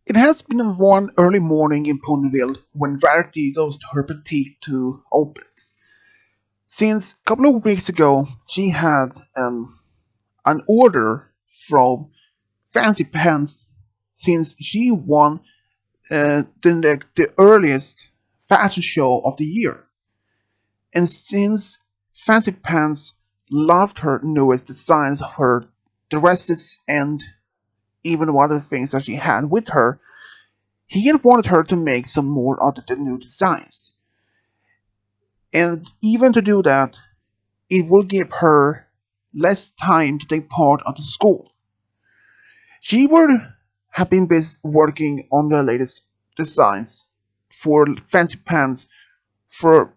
It has been one early morning in Ponyville when Rarity goes to her boutique to open it. Since a couple of weeks ago, she had an order from Fancy Pants since she won the earliest fashion show of the year. And since Fancy Pants loved her newest designs of her dresses and even one of the things that she had with her, he had wanted her to make some more of the new designs. And even to do that, it will give her less time to take part of the school. She would have been busy working on the latest designs for Fancy Pants for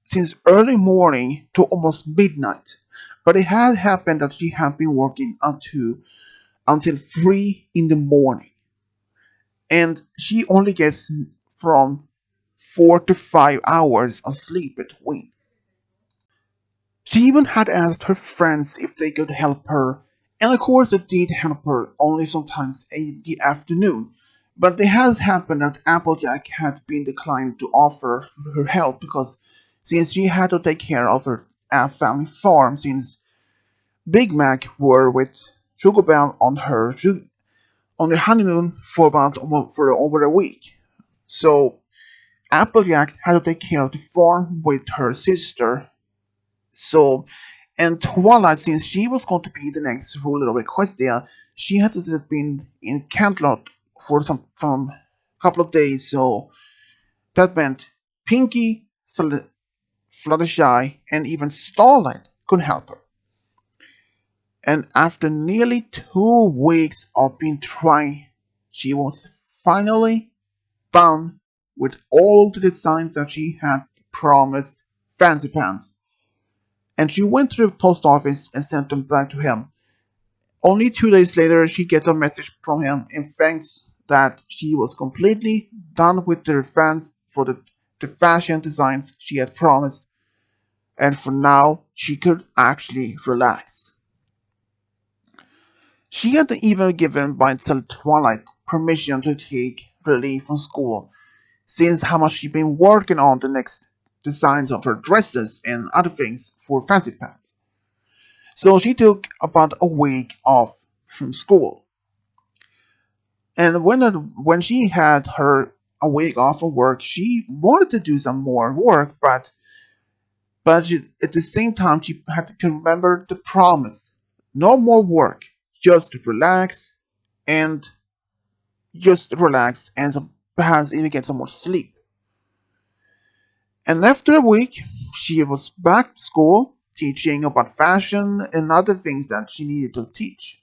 since early morning to almost midnight. But it had happened that she had been working until 3 in the morning. And she only gets from 4 to 5 hours of sleep between. She even had asked her friends if they could help her, and of course they did help her, only sometimes in the afternoon. But it has happened that Applejack had been declined to offer her help because since she had to take care of her family farm since Big Mac were with Sugar Bell on their honeymoon for about almost for over a week. So Applejack had to take care of the farm with her sister. So and Twilight, since she was going to be the next ruler of Equestria, she had to have been in Cantlot for some from a couple of days. So that meant Pinky, Fluttershy, and even Starlight could help her. And after nearly 2 weeks of being trying, she was finally done with all the designs that she had promised Fancy Pants. And she went to the post office and sent them back to him. Only 2 days later, she gets a message from him and thanks that she was completely done with the fans for the fashion designs she had promised, and for now she could actually relax. She had even given by Twilight permission to take relief from school, since how much she'd been working on the next designs of her dresses and other things for Fancy Pants. So she took about a week off from school. And when she had her a week off of work, she wanted to do some more work, but at the same time she had to remember the promise: no more work, just relax and perhaps even get some more sleep. And after a week, she was back to school, teaching about fashion and other things that she needed to teach.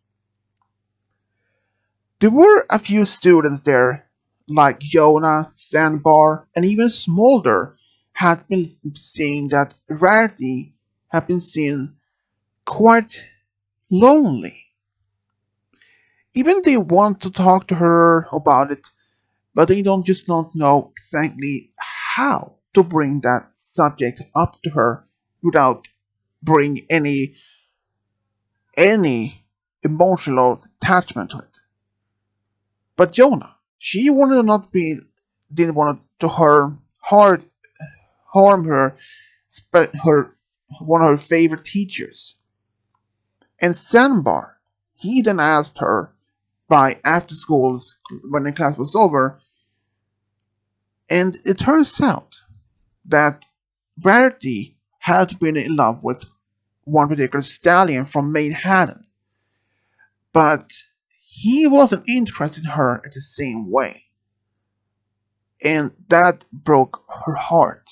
There were a few students there, like Jonah, Sandbar, and even Smolder, had been seeing that Rarity had been seen quite lonely. Even they want to talk to her about it, but they don't know exactly how to bring that subject up to her without bring any emotional attachment to it. But Jonah, she wanted to not be didn't want to harm her her one of her favorite teachers. And Sandbar, he then asked her by after schools when the class was over, and it turns out that Rarity had been in love with one particular stallion from Manhattan, but he wasn't interested in her in the same way, and that broke her heart.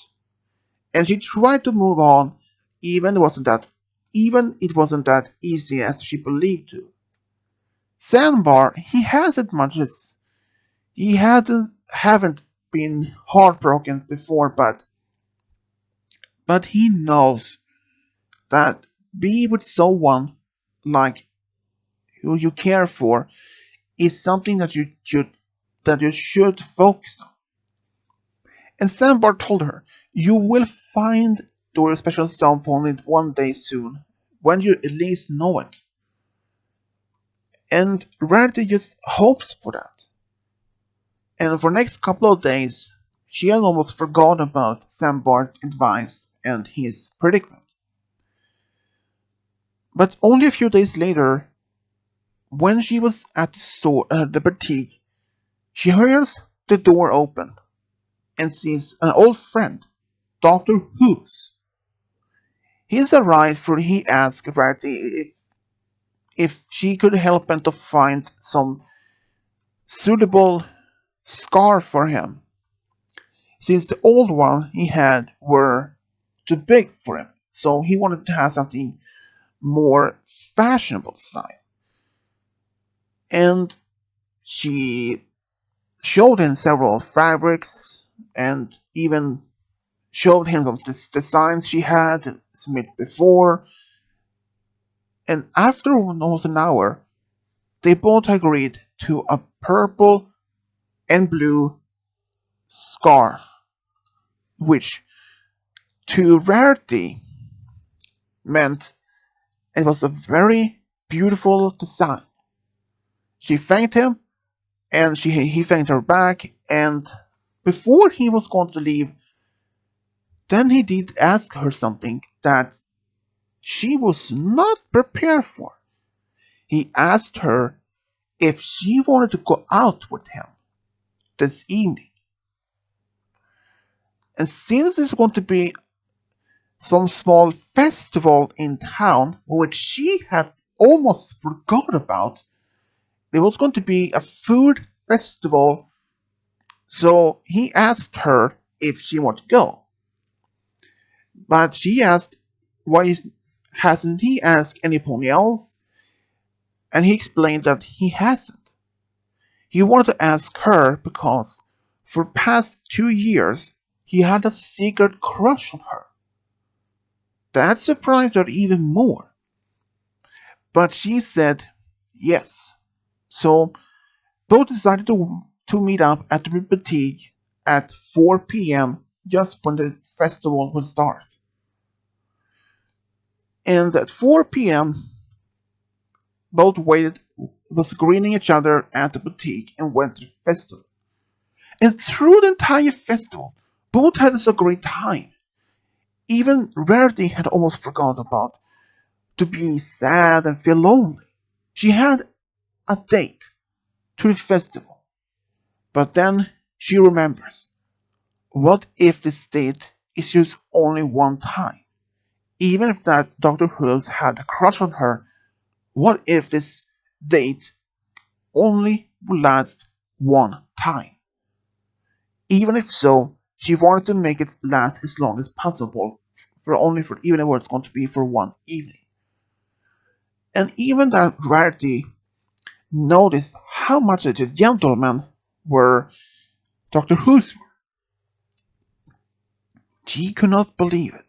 And she tried to move on, even it wasn't that easy as she believed to. Sandbar, he has admitted he haven't been heartbroken before, but he knows that be with someone like who you care for is something that you should focus on. And Sandbar told her, "You will find your special someone one day soon, when you at least know it." And Rarity just hopes for that. And for the next couple of days, she had almost forgotten about Sam Bart's advice and his predicament. But only a few days later, when she was at the boutique, she hears the door open and sees an old friend, Doctor Whooves. He's arrived for he asked Rarity if she could help him to find some suitable scarf for him, since the old one he had were too big for him. So he wanted to have something more fashionable style. And she showed him several fabrics and even showed him some designs she had submitted before. And after almost an hour, they both agreed to a purple and blue scarf, which to Rarity meant it was a very beautiful design. She thanked him, and he thanked her back, and before he was going to leave, then he did ask her something that she was not prepared for. He asked her if she wanted to go out with him this evening. And since there's going to be some small festival in town, which she had almost forgot about, there was going to be a food festival, so he asked her if she wanted to go. But she asked why hasn't he asked anybody else, and he explained that he hasn't. He wanted to ask her because for past 2 years he had a secret crush on her. That surprised her even more. But she said yes. So both decided to meet up at the boutique at 4 p.m. just when the festival would start. And at 4 p.m., both waited, was greeting each other at the boutique and went to the festival. And through the entire festival, both had a great time. Even Rarity had almost forgotten about to be sad and feel lonely. She had a date to the festival, but then she remembers, what if this date is used only one time? Even if that Dr. Whooves had a crush on her, what if this date only will last one time? Even if so, she wanted to make it last as long as possible, for even if it's going to be for one evening. And even that Rarity noticed how much the gentlemen were Dr. Whooves were. She could not believe it.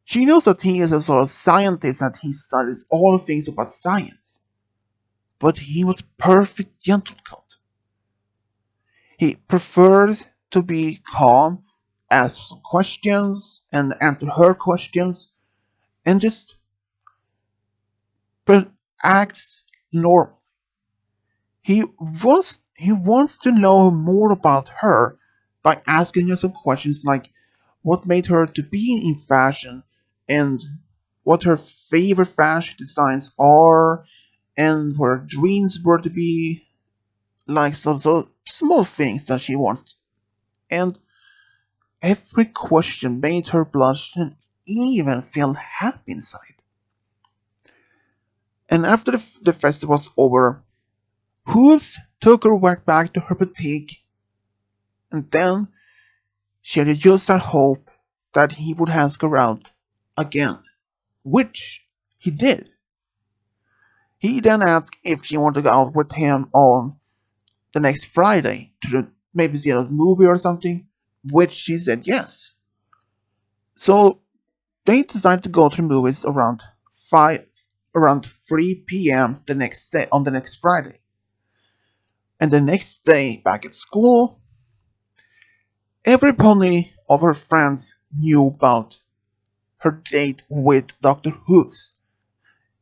She knows that he is a sort of scientist and he studies all things about science. But he was perfect gentlecoat. He preferred to be calm, ask some questions and answer her questions, and just acts normal. He wants to know more about her by asking her some questions like what made her to be in fashion and what her favorite fashion designs are and what her dreams were to be, like so small things that she wants. And every question made her blush and even feel happy inside. And after the festival was over, Hooves took her back to her boutique, and then she had just that hope that he would ask her out again, which he did. He then asked if she wanted to go out with him on the next Friday to maybe see a movie or something, which she said yes. So they decided to go to the movies around 3 p.m. the next day on the next Friday. And the next day back at school, everybody of her friends knew about her date with Dr. Whooves.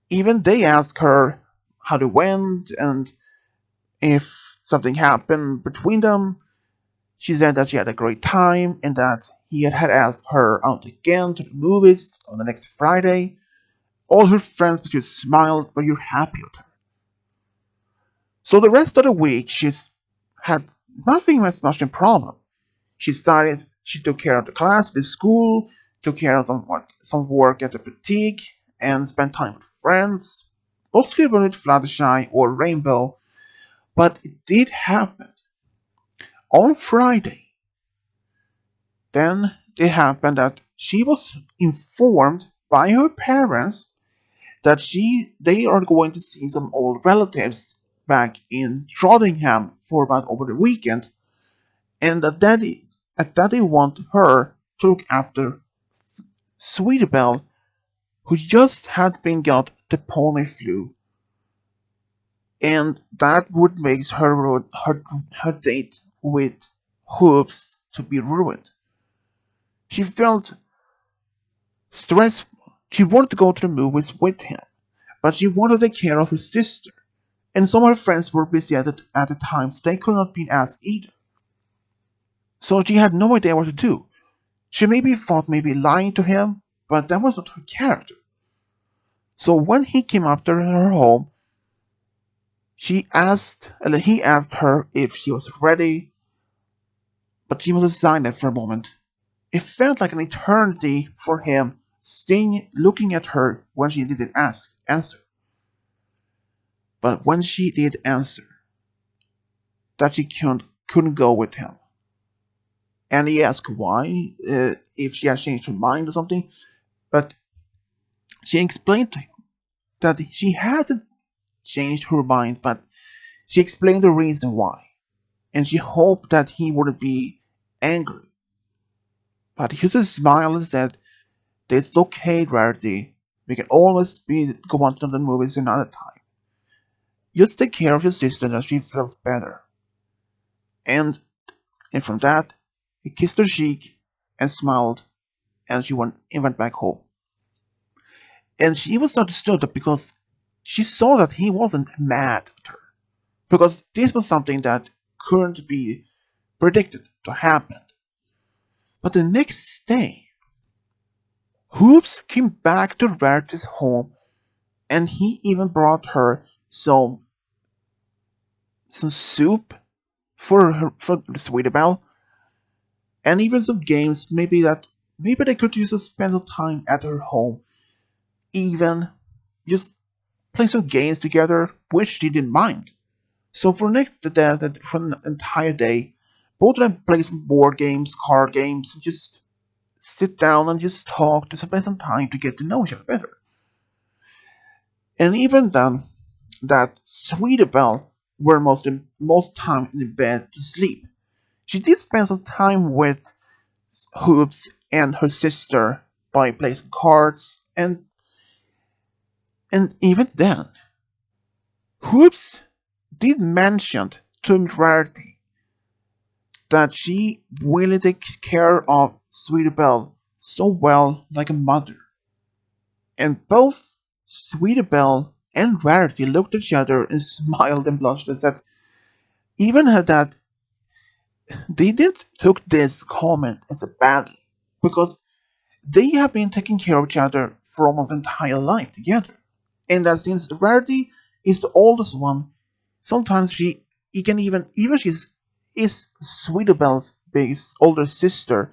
Even they asked her how it went and if something happened between them. She said that she had a great time and that he had asked her out again to the movies on the next Friday. All her friends just smiled when you're happy with her. So the rest of the week, she's had nothing as much in problem. She took care of the class, the school, took care of some work at the boutique, and spent time with friends, mostly with Fluttershy or Rainbow. But it did happen. On Friday, then it happened that she was informed by her parents that they are going to see some old relatives back in Trottingham for about over the weekend, and that they want her to look after Sweetie Belle, who just had been got the pony flu, and that would make her date with Hoops to be ruined. She felt stressed. She wanted to go to the movies with him, but she wanted to take care of her sister, and some of her friends were busy at the time, so they could not be asked either. So she had no idea what to do. She maybe thought maybe lying to him, but that was not her character. So when he came up to her home, he asked her if she was ready, but she was silent for a moment. It felt like an eternity for him, staying looking at her when she didn't answer. But when she did answer, that she couldn't go with him. And he asked why, if she had changed her mind or something. But she explained to him that she hasn't changed her mind, but she explained the reason why. And she hoped that he wouldn't be angry. But he just smiled and said, "It's okay, Rarity. We can always go on to the movies another time. Just take care of your sister that she feels better." And, and from that, he kissed her cheek and smiled, and went back home. And she was not disturbed because she saw that he wasn't mad at her. Because this was something that couldn't be predicted to happen. But the next day, Hoops came back to Rarity's home, and he even brought her some soup for the Sweetie Belle, and even some games. Maybe they could use to spend some time at her home, even just play some games together, which she didn't mind. So for the entire day, both of them play some board games, card games, and just sit down and just talk to spend some time to get to know each other better. And even then, that Sweetie Belle were most time in bed to sleep. She did spend some time with Hoops and her sister by playing some cards, and even then, Hoops did mention to Rarity that she really takes care of Sweetie Belle so well like a mother. And both Sweetie Belle and Rarity looked at each other and smiled and blushed and said even that they didn't took this comment as a badly because they have been taking care of each other for almost entire life together. And that since Rarity is the oldest one, sometimes he can even she's is Sweetie Belle's biggest older sister,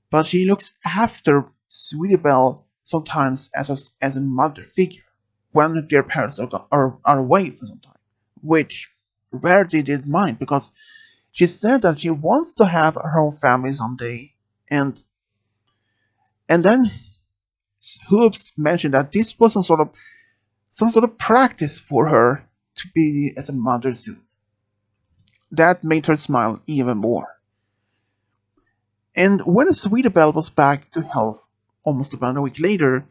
but she looks after Sweetie Belle sometimes as a mother figure when their parents are away for some time, which Rarity didn't mind because she said that she wants to have her own family someday, and then Hoops mentioned that this was some sort of practice for her to be as a mother soon. That made her smile even more. And when Sweetie Belle was back to health almost about a week later,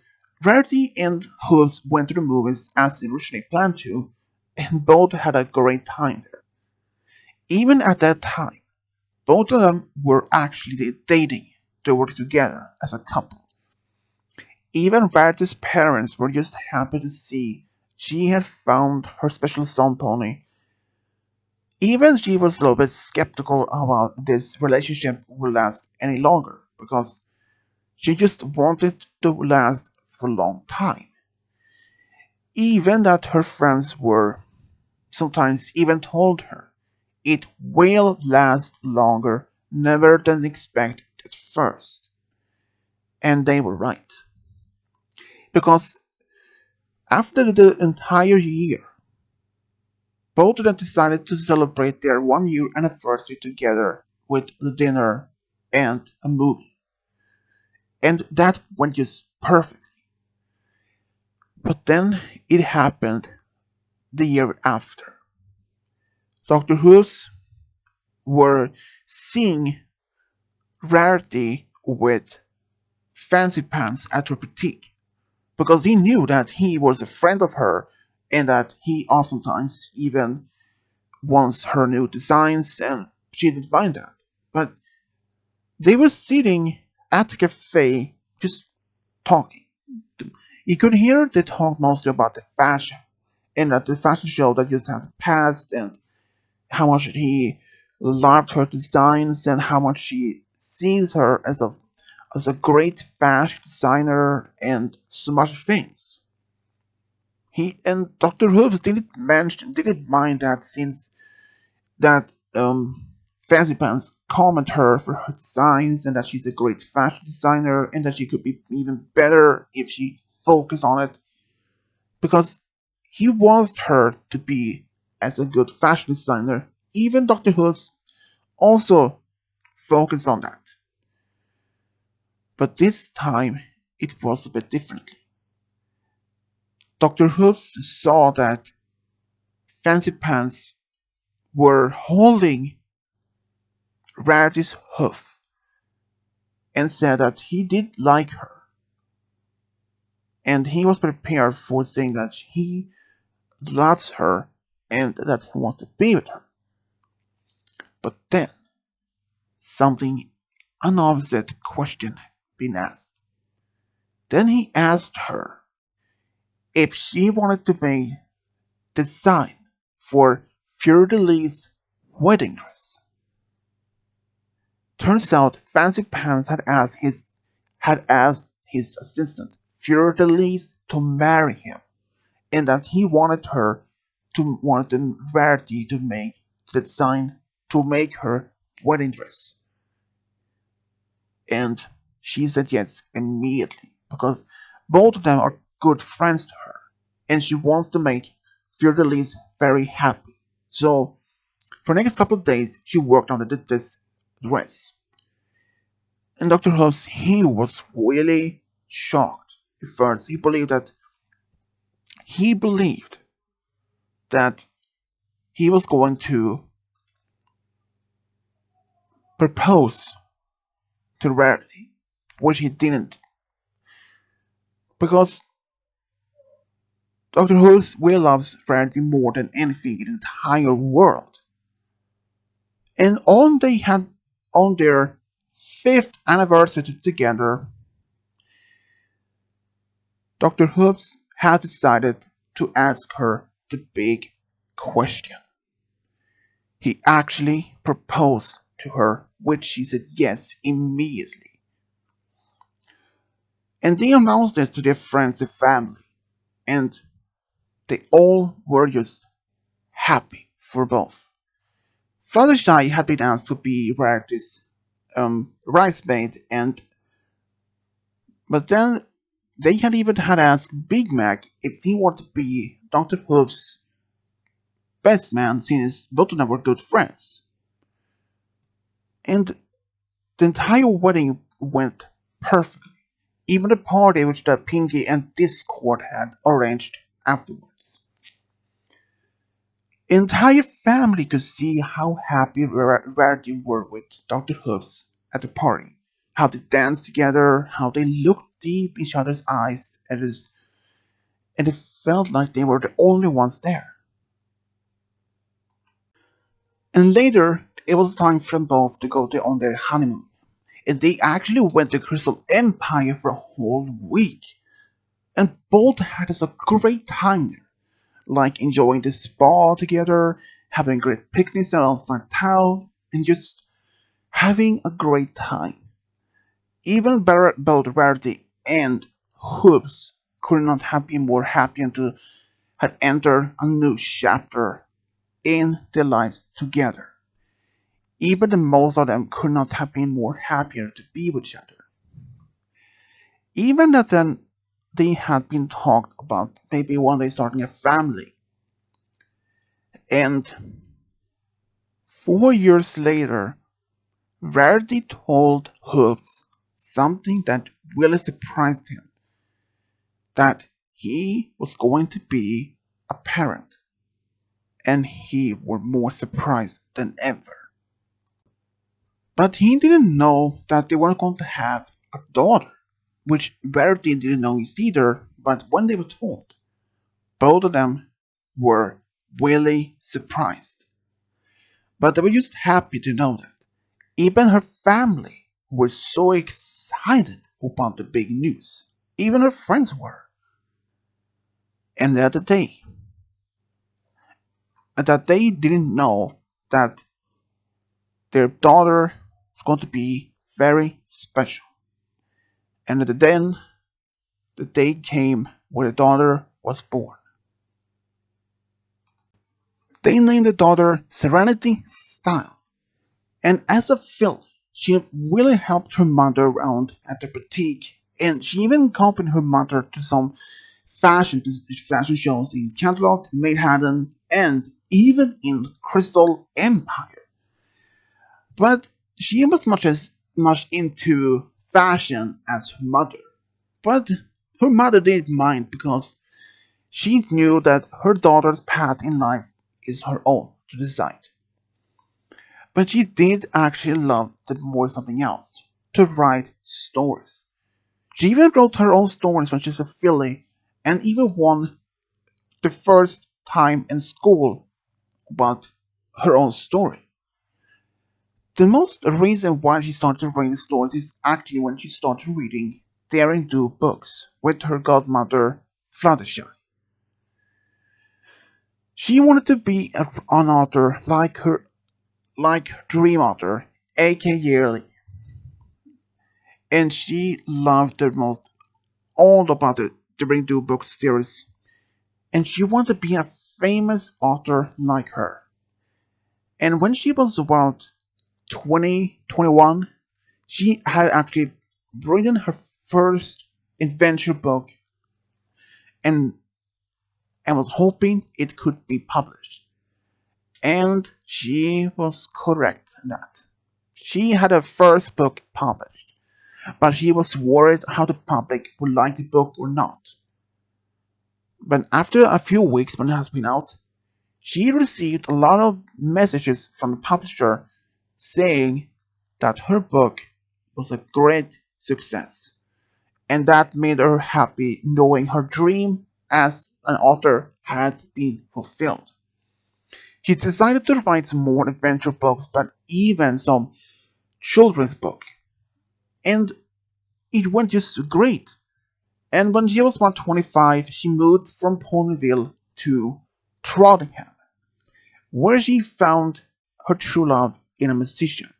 Rarity and Hooves went to the movies as they originally planned to, and both had a great time there. Even at that time, both of them were actually dating. They were together as a couple. Even Rarity's parents were just happy to see she had found her special son pony, Even she was a little bit skeptical about this relationship will last any longer because she just wanted to last for a long time. Even that her friends were sometimes even told her it will last longer never than expected at first. And they were right. Because after the entire year, both of them decided to celebrate their 1 year anniversary together with the dinner and a movie. And that went just perfect. But then it happened the year after. Dr. Whooves were seeing Rarity with fancy pants at her boutique because he knew that he was a friend of her and that he oftentimes even wants her new designs and she didn't mind that. But they were sitting at the cafe just talking. You could hear they talk mostly about the fashion and that the fashion show that just has passed and how much he loved her designs and how much he sees her as a great fashion designer and so much things. He and Dr. Hobbs didn't mind that since that Fancy Pants comment her for her designs and that she's a great fashion designer and that she could be even better if she focused on it because he wants her to be as a good fashion designer. Even Dr. Hoods also focused on that. But this time it was a bit differently. Dr. Hoods saw that Fancy Pants were holding Rarity's hoof and said that he did like her and he was prepared for saying that he loves her and that he wants to be with her. But then something unobvious question been asked. Then he asked her if she wanted to make the design for Fleur de Lis's wedding dress. Turns out Fancy Pants had asked his assistant Fleur de Lis to marry him, and that he wanted Rarity to make the design to make her wedding dress. And she said yes immediately because both of them are good friends to her, and she wants to make Fiordelis very happy. So for the next couple of days, she worked on this dress. And Dr. Hobbs, he was really shocked at first. He believed that he was going to propose to Rarity, which he didn't, because Dr. Hobbs really loves Rarity more than anything in the entire world. And on their fifth anniversary together, Dr. Hobbs had decided to ask her the big question. He actually proposed to her, which she said yes immediately. And they announced this to their friends and family, and they all were just happy for both. Fluttershy had been asked to be Rarity's bridesmaid, and but then they had asked Big Mac if he wanted to be Dr. Hoof's best man since both of them were good friends. And the entire wedding went perfectly. Even the party which the Pinky and Discord had arranged afterwards. The entire family could see how happy Rarity were with Dr. Hoofs at the party. How they danced together, how they looked deep in each other's eyes, and it felt like they were the only ones there. And later, it was time for them both to go on their honeymoon. And they actually went to Crystal Empire for a whole week. And both had us a great time there. Like enjoying the spa together, having great picnics outside town, and just having a great time. Even better, both Rarity and Hoops could not have been more happy to had entered a new chapter in their lives together. Even the most of them could not have been more happier to be with each other. Even that then they had been talked about maybe one day starting a family. And 4 years later, Rarity told Hoops something that really surprised him, that he was going to be a parent. And he was more surprised than ever. But he didn't know that they were going to have a daughter, which Verity didn't know either, but when they were told, both of them were really surprised. But they were just happy to know that. Even her family were so excited about the big news. Even her friends were. And that they didn't know that their daughter was going to be very special. And then the day came where the daughter was born. They named the daughter Serenity Style, and as a filly, she really helped her mother around at the boutique, and she even accompanied her mother to some fashion shows in Canterlot, Manhattan, and even in Crystal Empire. But she was much into fashion as her mother. But her mother didn't mind because she knew that her daughter's path in life is her own to decide. But she did actually love that more something else, to write stories. She even wrote her own stories when she was a filly, and even won the first time in school about her own story. The most reason why she started writing stories is actually when she started reading Daring Do books with her godmother Fluttershy. She wanted to be an author like dream author, A.K. Yearly, and she loved the most all about the Daring Do books series, and she wanted to be a famous author like her. And when she was about 20, 21, she had actually written her first adventure book and and was hoping it could be published. And she was correct in that. She had her first book published, but she was worried how the public would like the book or not. But after a few weeks when it has been out, she received a lot of messages from the publisher saying that her book was a great success, and that made her happy knowing her dream as an author had been fulfilled. She decided to write some more adventure books, but even some children's book, and it went just great. And when she was about 25, she moved from Ponyville to Trottingham, where she found her true love in a musician.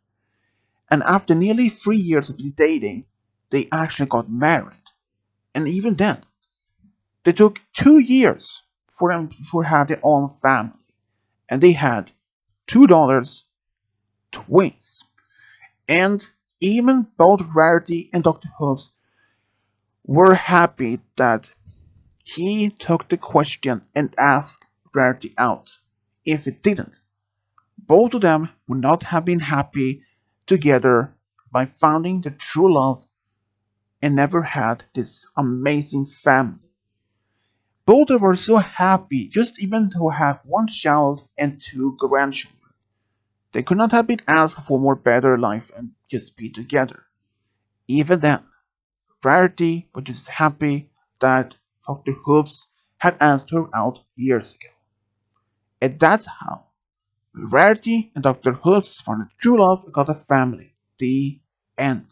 And after nearly 3 years of dating, they actually got married. And even then, they took 2 years for them to have their own family. And they had $2 twins. And even both Rarity and Doctor Whooves were happy that he took the question and asked Rarity out. If it didn't, both of them would not have been happy together by finding the true love and never had this amazing family. Both were so happy just even to have one child and two grandchildren. They could not have been asked for a more better life and just be together. Even then, Rarity was just happy that Dr. Hoops had asked her out years ago. And that's how Rarity and Dr. Hoops found a true love and got a family. The end.